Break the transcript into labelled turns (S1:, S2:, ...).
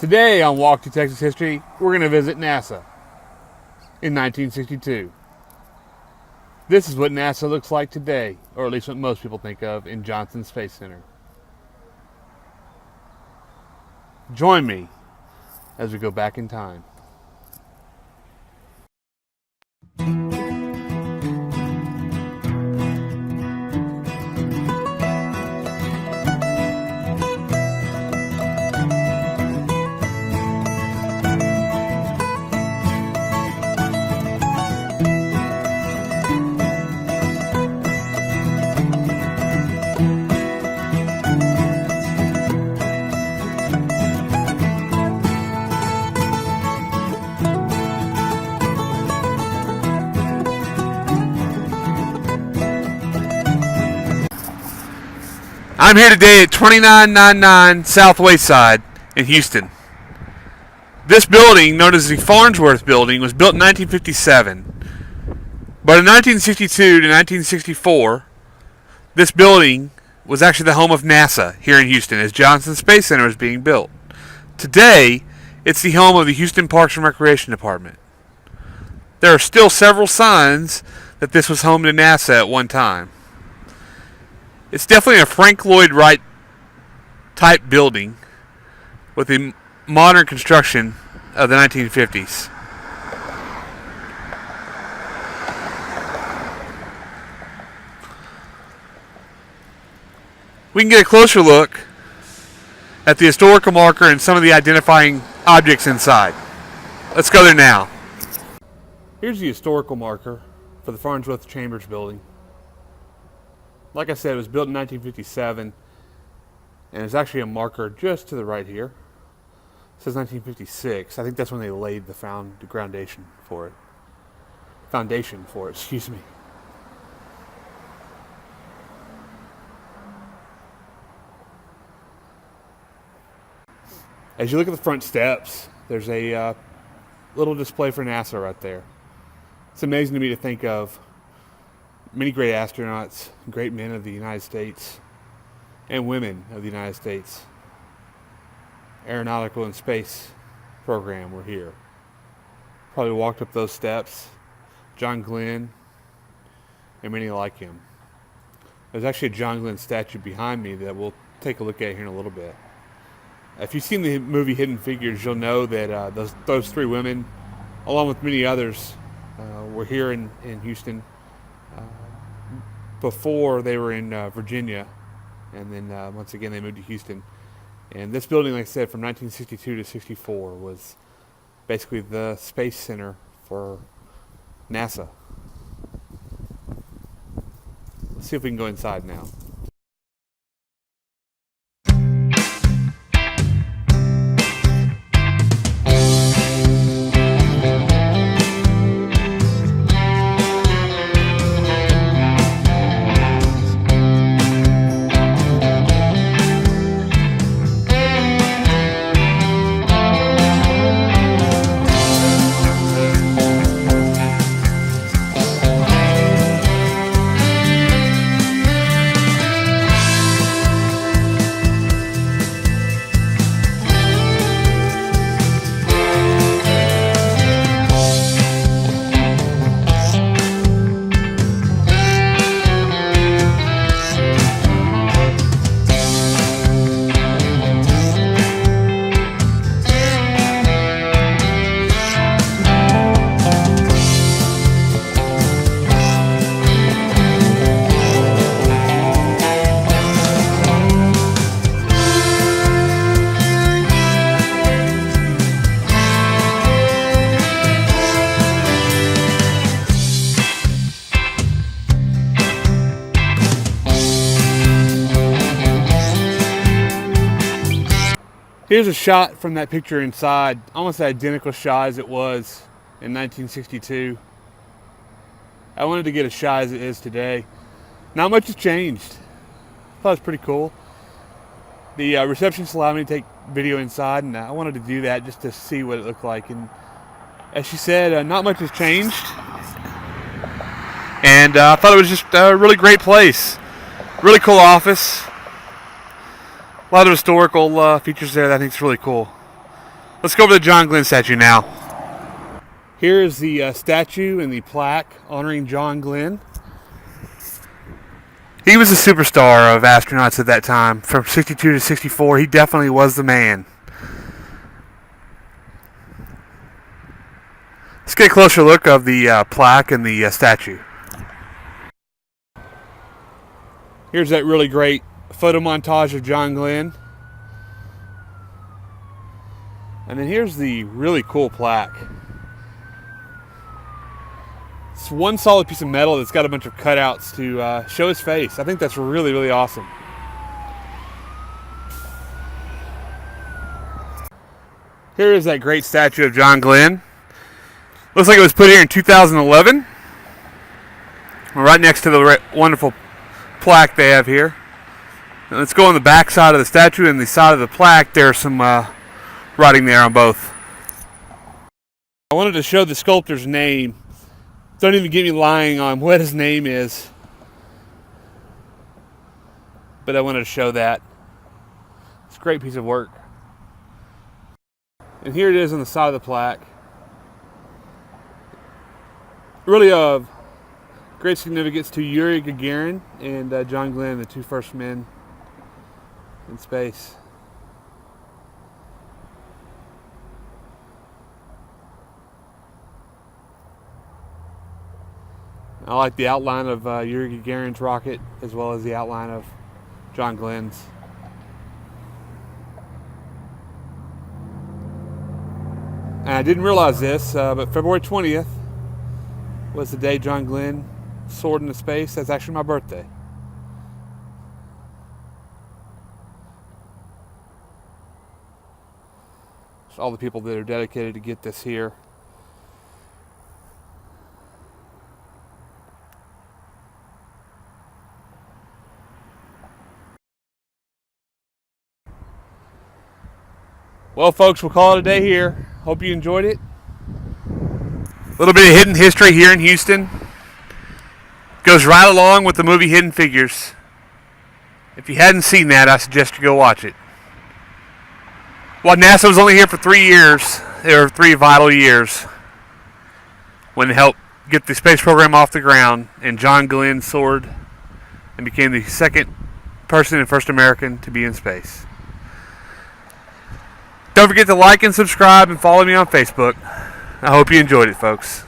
S1: Today on Walk to Texas History, we're going to visit NASA in 1962. This is what NASA looks like today, or at least what most people think of in Johnson Space Center. Join me as we go back in time. I'm here today at 2999 South Wayside in Houston. This building, known as the Farnsworth Building, was built in 1957. But in 1962 to 1964, this building was actually the home of NASA here in Houston as Johnson Space Center was being built. Today, it's the home of the Houston Parks and Recreation Department. There are still several signs that this was home to NASA at one time. It's definitely a Frank Lloyd Wright type building with the modern construction of the 1950s. We can get a closer look at the historical marker and some of the identifying objects inside. Let's go there now. Here's the historical marker for the Farnsworth Chambers building. Like I said, it was built in 1957, and it's actually a marker just to the right here. It says 1956. I think that's when they laid the foundation for it. Excuse me. As you look at the front steps, there's a little display for NASA right there. It's amazing to me to think of many great astronauts, great men of the United States, and women of the United States. Aeronautical and Space Program were here. Probably walked up those steps. John Glenn, and many like him. There's actually a John Glenn statue behind me that we'll take a look at here in a little bit. If you've seen the movie Hidden Figures, you'll know that those three women, along with many others, were here in Houston before they were in Virginia, and then once again they moved to Houston. And this building, like I said, from 1962 to 64 was basically the space center for NASA. Let's see if we can go inside now. Here's a shot from that picture inside, almost an identical shot as it was in 1962. I wanted to get a shot as it is today. Not much has changed. I thought it was pretty cool. The receptionist allowed me to take video inside, and I wanted to do that just to see what it looked like. And as she said, not much has changed. And I thought it was just a really great place. Really cool office. A lot of historical features there that I think is really cool. Let's go over the John Glenn statue now. Here is the statue and the plaque honoring John Glenn. He was a superstar of astronauts at that time. From 62 to 64, he definitely was the man. Let's get a closer look of the plaque and the statue. Here's that really great photo montage of John Glenn. And then here's the really cool plaque. It's one solid piece of metal that's got a bunch of cutouts to show his face. I think that's really, really awesome. Here is that great statue of John Glenn. Looks like it was put here in 2011. Right next to the wonderful plaque they have here. Now let's go on the back side of the statue and the side of the plaque. There's some writing there on both. I wanted to show the sculptor's name. Don't even get me lying on what his name is. But I wanted to show that. It's a great piece of work. And here it is on the side of the plaque. Really of great significance to Yuri Gagarin and John Glenn, the two first men in space. I like the outline of Yuri Gagarin's rocket as well as the outline of John Glenn's. And I didn't realize this, but February 20th was the day John Glenn soared into space. That's actually my birthday. So all the people that are dedicated to get this here. Well, folks, we'll call it a day here. Hope you enjoyed it. A little bit of hidden history here in Houston. Goes right along with the movie Hidden Figures. If you hadn't seen that, I suggest you go watch it. While NASA was only here for 3 years, there were 3 vital years when it helped get the space program off the ground, and John Glenn soared and became the second person and first American to be in space. Don't forget to like and subscribe and follow me on Facebook. I hope you enjoyed it, folks.